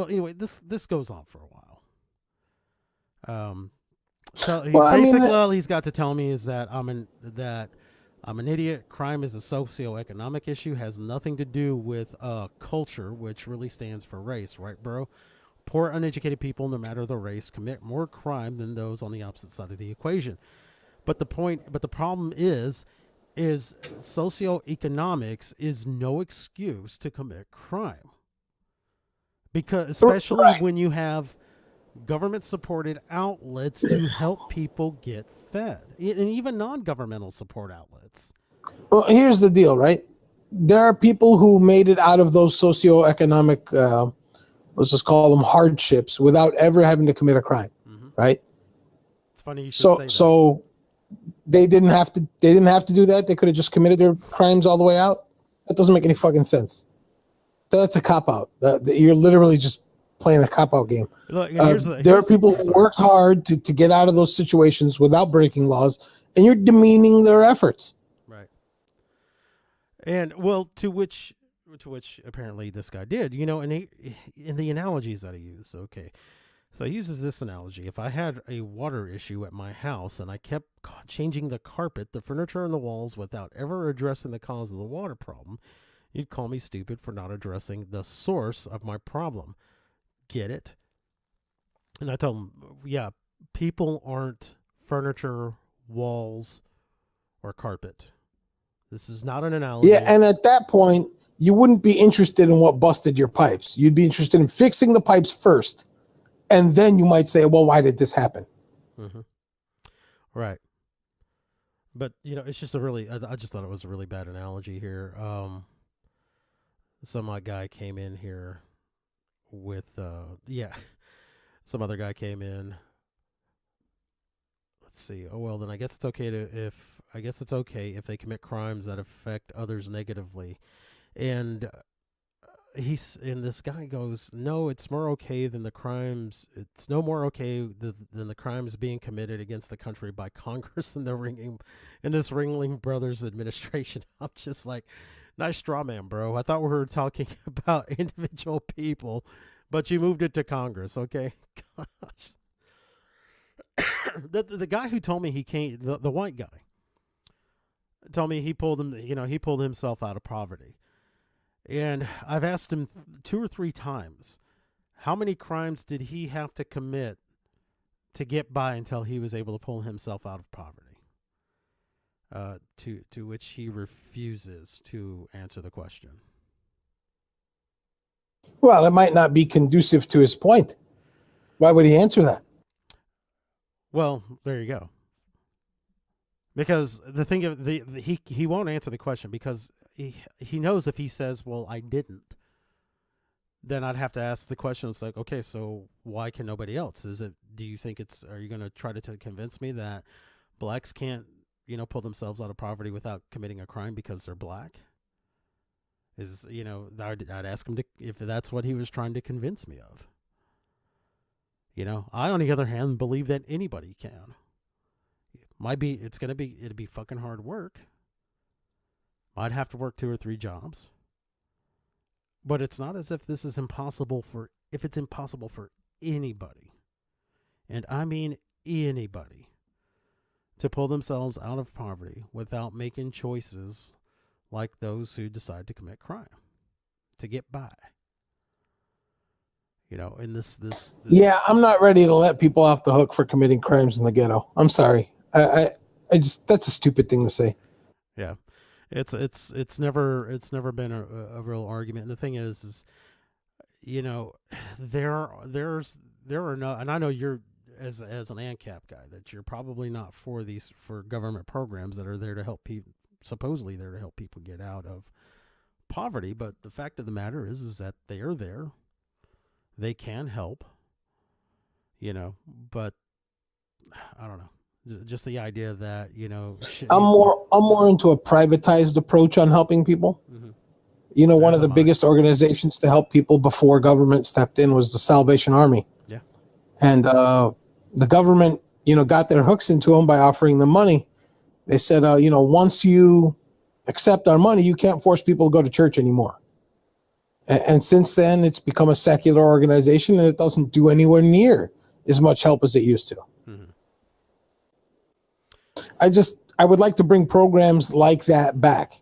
anyway, this goes on for a while. So all he's got to tell me is that I'm an idiot. Crime is a socioeconomic issue, has nothing to do with culture, which really stands for race, right, bro? Poor, uneducated people, no matter the race, commit more crime than those on the opposite side of the equation. But the problem is socioeconomics is no excuse to commit crime. Because especially when you have government-supported outlets to help people get fed, and even non-governmental support outlets. Well, here's the deal, right? There are people who made it out of those socioeconomic, let's just call them hardships, without ever having to commit a crime, right? It's funny you should say that. So they didn't have to. They didn't have to do that. They could have just committed their crimes all the way out. That doesn't make any fucking sense. That's a cop out. You're literally just playing a cop out game. Look, there are people who worked hard to get out of those situations without breaking laws, and you're demeaning their efforts. Right. And well, to which apparently this guy did, and in the analogies that he used. Okay. So he uses this analogy. If I had a water issue at my house and I kept changing the carpet, the furniture, and the walls without ever addressing the cause of the water problem, you'd call me stupid for not addressing the source of my problem. Get it? And I told him, yeah, people aren't furniture, walls, or carpet. This is not an analogy. Yeah, and at that point, you wouldn't be interested in what busted your pipes. You'd be interested in fixing the pipes first. And then you might say, well, why did this happen? Mm-hmm. Right. But, it's just I just thought it was a really bad analogy here. Some guy came in here with, some other guy came in. Let's see. Oh, well, then I guess it's okay if they commit crimes that affect others negatively. And this guy goes, no, it's more okay than the crimes. It's no more okay than the crimes being committed against the country by Congress and this Ringling Brothers administration. I'm just like, nice straw man, bro. I thought we were talking about individual people, but you moved it to Congress. Okay. Gosh. The guy who told me he can't, the white guy told me he pulled himself out of poverty. And I've asked him 2 or 3 times, how many crimes did he have to commit to get by until he was able to pull himself out of poverty? To which he refuses to answer the question. Well, it might not be conducive to his point. Why would he answer that? Well, there you go. Because the thing of he won't answer the question because he knows if he says, well, I didn't, then I'd have to ask the question. It's like, okay, so why can nobody else? Do you think are you going to try to convince me that blacks can't, pull themselves out of poverty without committing a crime because they're black? I'd ask him if that's what he was trying to convince me of. I, on the other hand, believe that anybody can. It'd be fucking hard work. I'd have to work 2 or 3 jobs. But it's not as if this is impossible if it's impossible for anybody, and I mean anybody, to pull themselves out of poverty without making choices like those who decide to commit crime to get by. In this. Yeah, I'm not ready to let people off the hook for committing crimes in the ghetto. I'm sorry. I just, that's a stupid thing to say. Yeah. It's never been a real argument. And the thing is there are no, and I know you're as an ANCAP guy that you're probably not for government programs that are there to help people, supposedly there to help people get out of poverty. But the fact of the matter is that they are there. They can help, but I don't know. Just the idea that, I'm more into a privatized approach on helping people. Mm-hmm. One of the biggest organizations to help people before government stepped in was the Salvation Army. Yeah. And the government, got their hooks into them by offering them money. They said, once you accept our money, you can't force people to go to church anymore. And since then, it's become a secular organization, and it doesn't do anywhere near as much help as it used to. Mm-hmm. I would like to bring programs like that back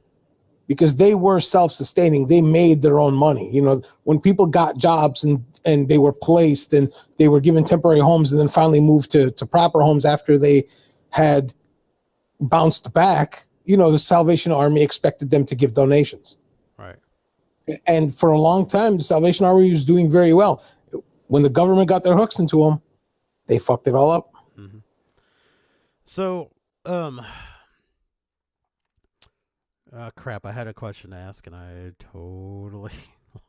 because they were self-sustaining. They made their own money. When people got jobs and they were placed and they were given temporary homes and then finally moved to proper homes after they had bounced back, the Salvation Army expected them to give donations. Right. And for a long time, the Salvation Army was doing very well. When the government got their hooks into them, they fucked it all up. Mm-hmm. So, Crap, I had a question to ask and I totally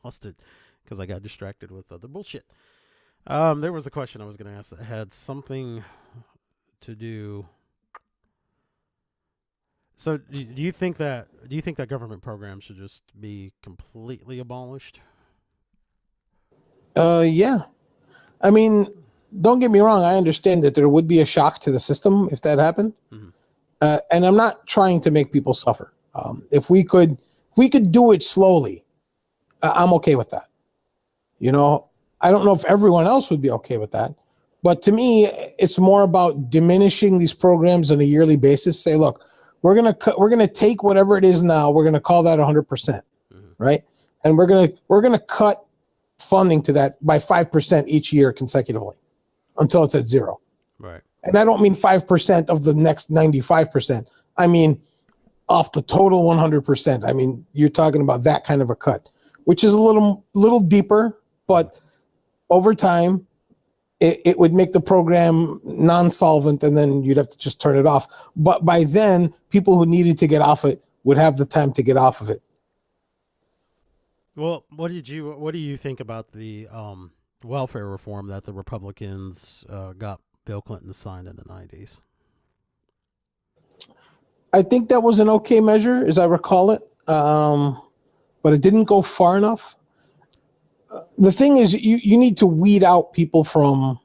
lost it because I got distracted with other bullshit. There was a question I was going to ask that had something to do. So, do you think that government programs should just be completely abolished? Yeah. I mean, don't get me wrong. I understand that there would be a shock to the system if that happened. Mm-hmm. And I'm not trying to make people suffer. If we could do it slowly, I'm okay with that. You know, I don't know if everyone else would be okay with that, but to me, it's more about diminishing these programs on a yearly basis. Say, look, we're gonna take whatever it is now. We're gonna call that 100%, right? And we're gonna cut funding to that by 5% each year consecutively until it's at zero. Right. And I don't mean 5% of the next 95%. I mean off the total 100%. I mean, you're talking about that kind of a cut, which is a little deeper, but over time, it would make the program non-solvent, and then you'd have to just turn it off. But by then, people who needed to get off it would have the time to get off of it. Well, what do you think about the welfare reform that the Republicans got Bill Clinton to sign in the 90s? I think that was an okay measure, as I recall it, but it didn't go far enough. The thing is, you need to weed out people from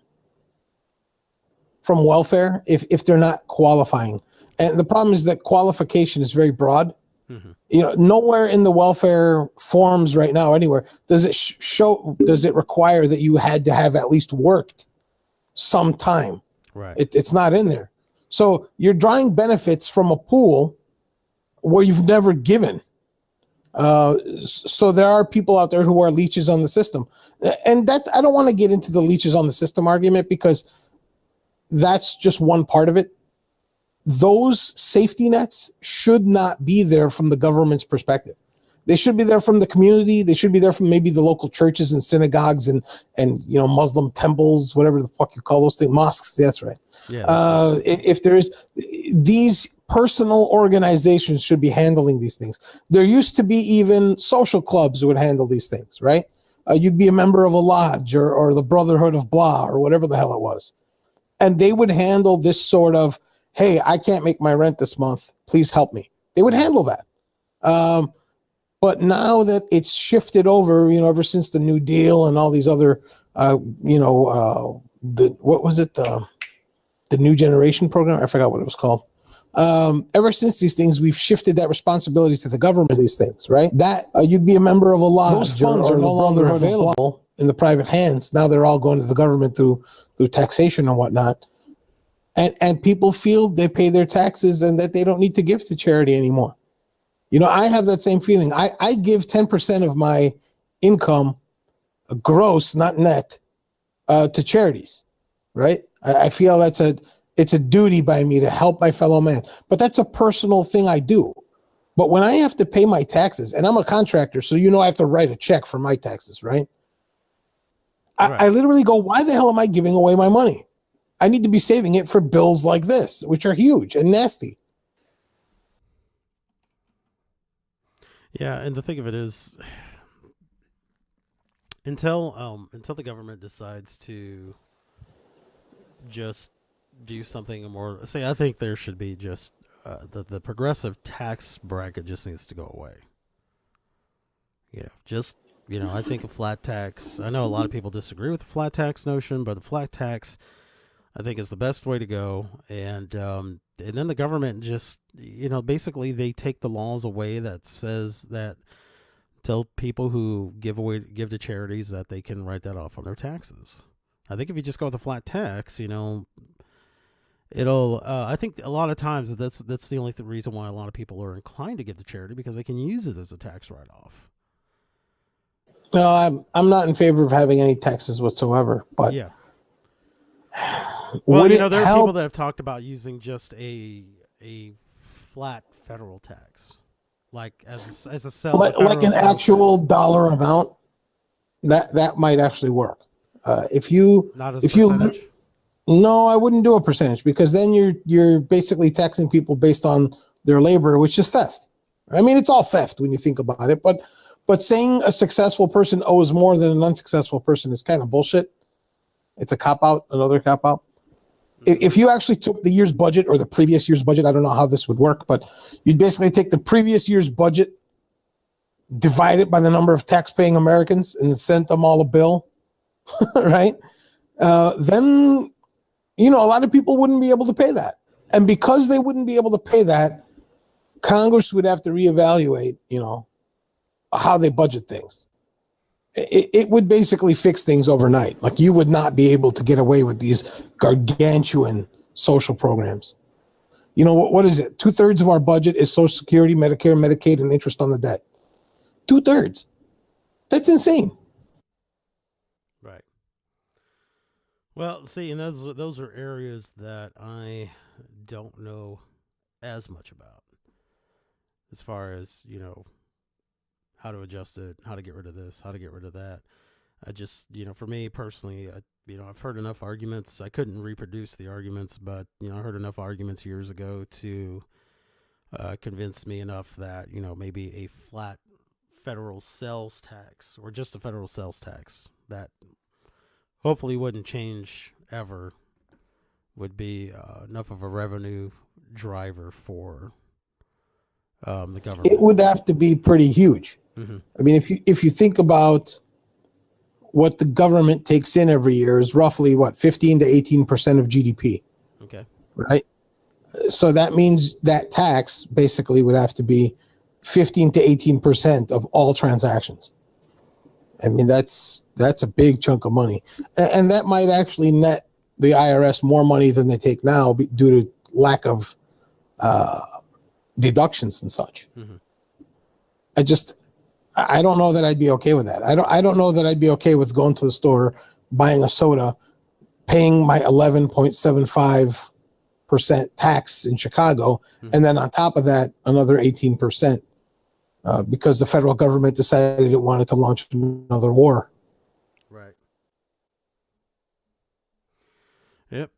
welfare if they're not qualifying. And the problem is that qualification is very broad. Mm-hmm. You know, nowhere in the welfare forms right now, anywhere, does it require that you had to have at least worked some time. Right. It's not in there. So you're drawing benefits from a pool where you've never given. So there are people out there who are leeches on the system. And that, I don't want to get into the leeches on the system argument because that's just one part of it. Those safety nets should not be there from the government's perspective. They should be there from the community. They should be there from maybe the local churches and synagogues and you know, Muslim temples, whatever the fuck you call those things, mosques. That's right. Yeah. If there is, these personal organizations should be handling these things. There used to be even social clubs that would handle these things, right? You'd be a member of a lodge or the Brotherhood of blah or whatever the hell it was. And they would handle this sort of, hey, I can't make my rent this month. Please help me. They would handle that. But now that it's shifted over, you know, ever since the New Deal and all these other, what was it? The New Generation program? I forgot what it was called. Ever since these things, we've shifted that responsibility to the government, these things, right? That you'd be a member of a lodge. Those funds are no longer available in the private hands. Now they're all going to the government through taxation and whatnot. And people feel they pay their taxes and that they don't need to give to charity anymore. You know, I have that same feeling. I give 10% of my income, gross, not net, to charities, right? I feel it's a duty by me to help my fellow man. But that's a personal thing I do. But when I have to pay my taxes, and I'm a contractor, so you know I have to write a check for my taxes, right? Right. I literally go, why the hell am I giving away my money? I need to be saving it for bills like this, which are huge and nasty. Yeah, and the thing of it is, until the government decides to just do something more, I think there should be just the progressive tax bracket just needs to go away. Yeah, just, you know, I think a flat tax. I know a lot of people disagree with the flat tax notion, but the flat tax, I think, is the best way to go. And then the government just, you know, basically they take the laws away that says that, tell people who give to charities that they can write that off on their taxes. I think if you just go with a flat tax, you know, it'll. I think a lot of times that's the only reason why a lot of people are inclined to give to charity, because they can use it as a tax write-off. No, I'm not in favor of having any taxes whatsoever. But yeah. Well, you know, there are help? people that have talked about using just a flat federal tax, like as a sell, like an actual dollar amount. That might actually work. If you no, I wouldn't do a percentage, because then you're basically taxing people based on their labor, which is theft. I mean, it's all theft when you think about it, but saying a successful person owes more than an unsuccessful person is kind of bullshit. It's a cop out, another cop out. If you actually took the year's budget or the previous year's budget, I don't know how this would work, but you'd basically take the previous year's budget, divide it by the number of tax-paying Americans, and sent them all a bill, right? Then, a lot of people wouldn't be able to pay that. And because they wouldn't be able to pay that, Congress would have to reevaluate, how they budget things. It would basically fix things overnight. Like, you would not be able to get away with these gargantuan social programs. What is it? 2/3 of our budget is Social Security, Medicare, Medicaid, and interest on the debt. 2/3. That's insane. Right. Well, see, and those are areas that I don't know as much about, as far as how to adjust it, how to get rid of this, how to get rid of that. I just, for me personally, I've heard enough arguments. I couldn't reproduce the arguments, but I heard enough arguments years ago to convince me enough that maybe a flat federal sales tax, or just a federal sales tax that hopefully wouldn't change ever, would be enough of a revenue driver for the government. It would have to be pretty huge. Mm-hmm. I mean, if you think about what the government takes in every year is roughly 15 to 18% of GDP. Okay. Right. So that means that tax basically would have to be 15 to 18% of all transactions. I mean, that's a big chunk of money, and that might actually net the IRS more money than they take now due to lack of deductions and such. Mm-hmm. I don't know that I'd be okay with that. I don't know that I'd be okay with going to the store, buying a soda, paying my 11.75% tax in Chicago, and then on top of that, another 18%, because the federal government decided it wanted to launch another war. Right. Yep.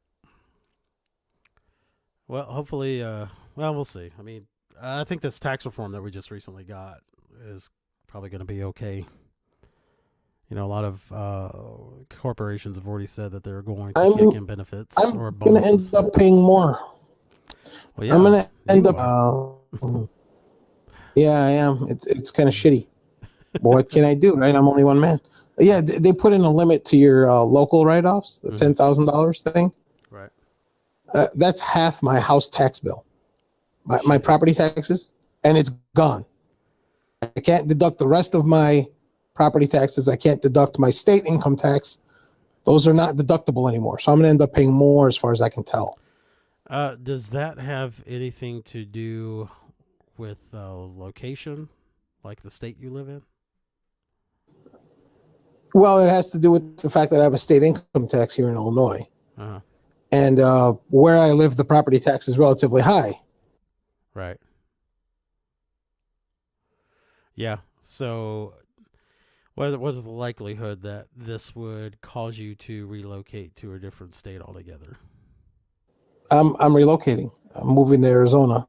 Well, hopefully, we'll see. I mean, I think this tax reform that we just recently got is probably going to be okay. A lot of corporations have already said that they're going to kick in benefits or bonuses. I'm going to end up paying more. Well, yeah, I'm going to end up... yeah, I am. It's kind of shitty. But what can I do, right? I'm only one man. Yeah, they put in a limit to your local write-offs, the $10,000 thing. Right. That's half my house tax bill, my property taxes, and it's gone. I can't deduct the rest of my property taxes. I can't deduct my state income tax. Those are not deductible anymore. So I'm going to end up paying more as far as I can tell. Does that have anything to do with location, like the state you live in? Well, it has to do with the fact that I have a state income tax here in Illinois. Uh-huh. And where I live, the property tax is relatively high. Right. Yeah. So what is the likelihood that this would cause you to relocate to a different state altogether? I'm relocating. I'm moving to Arizona.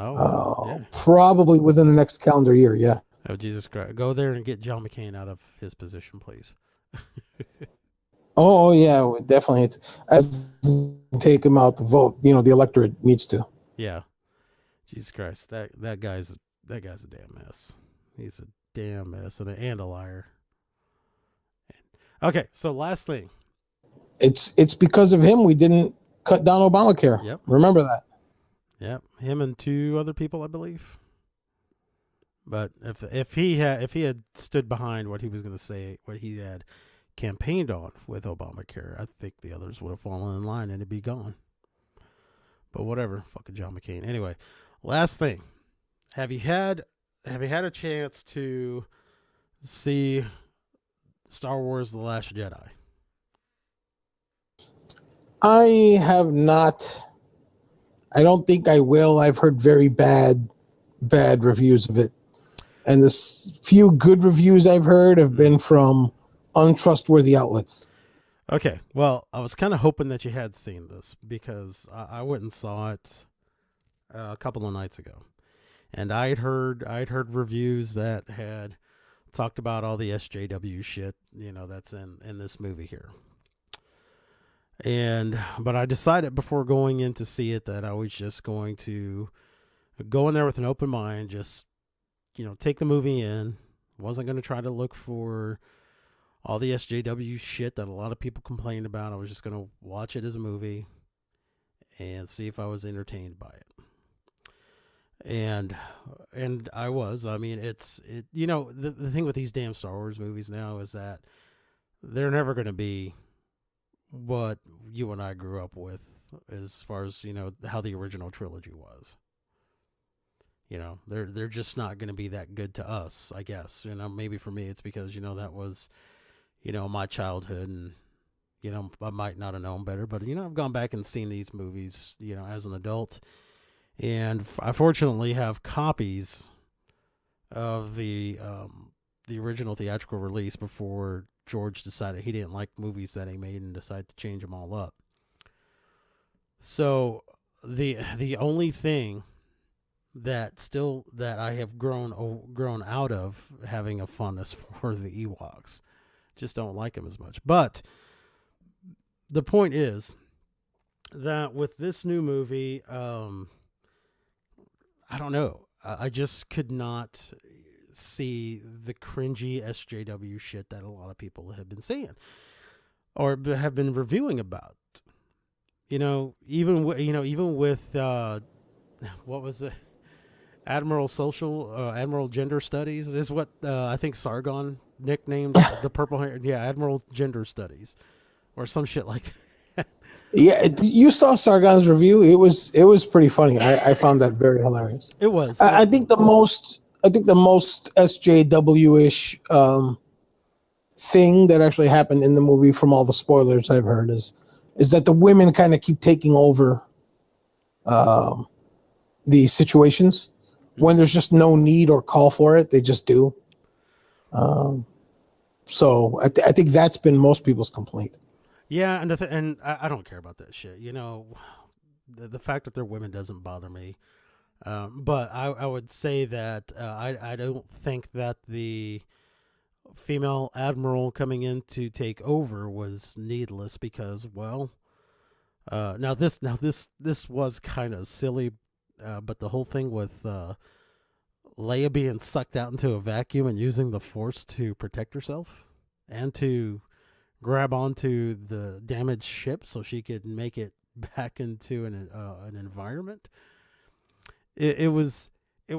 Oh, yeah. Probably within the next calendar year. Yeah. Oh, Jesus Christ. Go there and get John McCain out of his position, please. Oh, yeah, definitely. I take him out the vote. The electorate needs to. Yeah. Jesus Christ. That guy's a damn mess. He's a damn mess and a liar. Okay, so last thing. It's because of him we didn't cut down Obamacare. Yep. Remember that. Yep. Him and two other people, I believe. But if he had stood behind what he was going to say, what he had campaigned on with Obamacare, I think the others would have fallen in line and it'd be gone. But whatever, fucking John McCain. Anyway, last thing. Have you had a chance to see Star Wars: The Last Jedi? I have not. I don't think I will. I've heard very bad reviews of it. And the few good reviews I've heard have been from untrustworthy outlets. Okay. Well, I was kind of hoping that you had seen this because I went and saw it a couple of nights ago. And I'd heard reviews that had talked about all the SJW shit, that's in this movie here. But I decided before going in to see it that I was just going to go in there with an open mind, just, take the movie in. Wasn't going to try to look for all the SJW shit that a lot of people complained about. I was just going to watch it as a movie and see if I was entertained by it. And I was. I mean, the thing with these damn Star Wars movies now is that they're never going to be what you and I grew up with as far as, how the original trilogy was. They're just not going to be that good to us, I guess. Maybe for me it's because, that was, my childhood, and, I might not have known better, but, I've gone back and seen these movies, as an adult. And I fortunately have copies of the original theatrical release before George decided he didn't like movies that he made and decided to change them all up. So the only thing that I have grown out of having a fondness for the Ewoks, just don't like them as much. But the point is that with this new movie, I don't know. I just could not see the cringy SJW shit that a lot of people have been saying or have been reviewing about. Even with what was it? Admiral Gender Studies is what I think Sargon nicknamed the purple hair. Yeah, Admiral Gender Studies, or some shit like that. Yeah, you saw Sargon's review. It was pretty funny. I found that very hilarious. It was. I think the most SJW-ish thing that actually happened in the movie, from all the spoilers I've heard, is that the women kind of keep taking over the situations when there's just no need or call for it. They just do. So I think that's been most people's complaint. Yeah, and I don't care about that shit. The fact that they're women doesn't bother me. But I would say that I don't think that the female admiral coming in to take over was needless because, well, now this was kind of silly, but the whole thing with Leia being sucked out into a vacuum and using the Force to protect herself and to grab onto the damaged ship so she could make it back into an environment. It was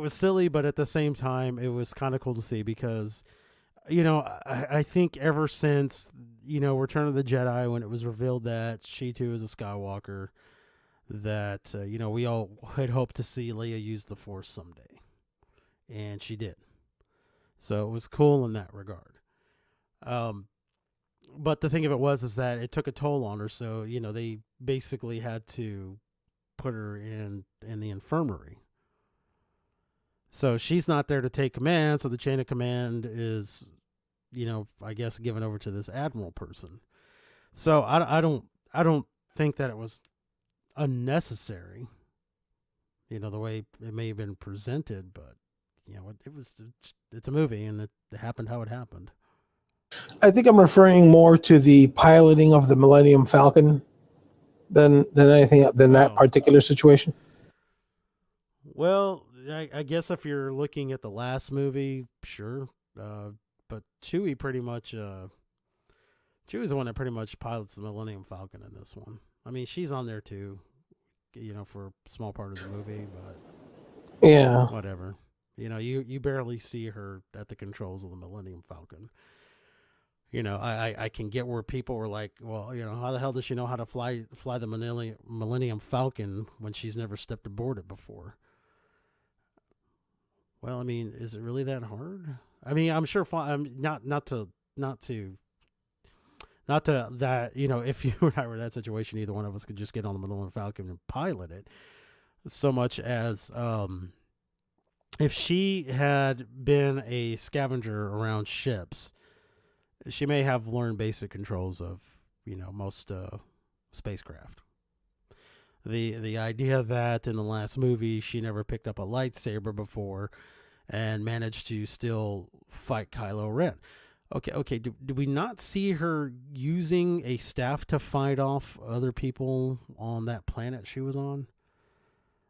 silly, but at the same time, it was kind of cool to see because, I think ever since, Return of the Jedi, when it was revealed that she too is a Skywalker, that, we all had hoped to see Leia use the Force someday. And she did. So it was cool in that regard. But the thing of it is that it took a toll on her. So, they basically had to put her in the infirmary. So she's not there to take command. So the chain of command is, I guess given over to this admiral person. So I don't think that it was unnecessary, the way it may have been presented, but it's a movie and it happened how it happened. I think I'm referring more to the piloting of the Millennium Falcon than anything than that particular situation. Well, I guess if you're looking at the last movie, sure. But Chewie pretty much Chewie's the one that pretty much pilots the Millennium Falcon in this one. I mean, she's on there too, for a small part of the movie, but yeah, whatever. You barely see her at the controls of the Millennium Falcon. I can get where people were like, well, how the hell does she know how to fly the Millennium Falcon when she's never stepped aboard it before? Well, I mean, is it really that hard? I mean, I'm sure not to that, if you and I were in that situation, either one of us could just get on the Millennium Falcon and pilot it, so much as if she had been a scavenger around ships, she may have learned basic controls of, most spacecraft. the idea that in the last movie she never picked up a lightsaber before and managed to still fight Kylo Ren. Okay. Do we not see her using a staff to fight off other people on that planet she was on?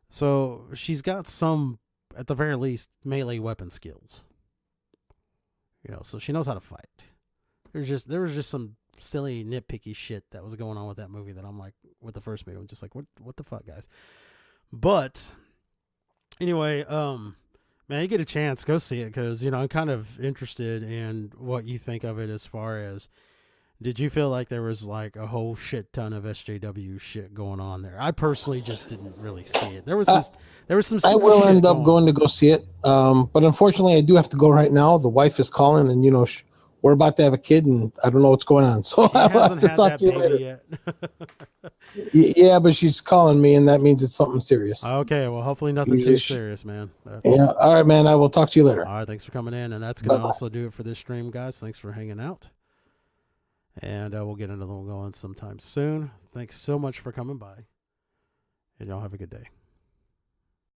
So she's got some, at the very least, melee weapon skills. So she knows how to fight. There was just some silly nitpicky shit that was going on with that movie that I'm like, with the first movie, I'm just like, what the fuck, guys? But anyway, man, you get a chance, go see it, because I'm kind of interested in what you think of it. As far as, did you feel like there was like a whole shit ton of SJW shit going on there? I personally just didn't really see it. There was some. I will end up going to go see it, but unfortunately, I do have to go right now. The wife is calling, and we're about to have a kid, and I don't know what's going on. So I'll have to talk to you later. Yet. Yeah, but she's calling me, and that means it's something serious. Okay, well, hopefully nothing too serious, man. Yeah, all right, man. I will talk to you later. All right, thanks for coming in, and that's going to also do it for this stream, guys. Thanks for hanging out, and we'll get another one going sometime soon. Thanks so much for coming by, and y'all have a good day.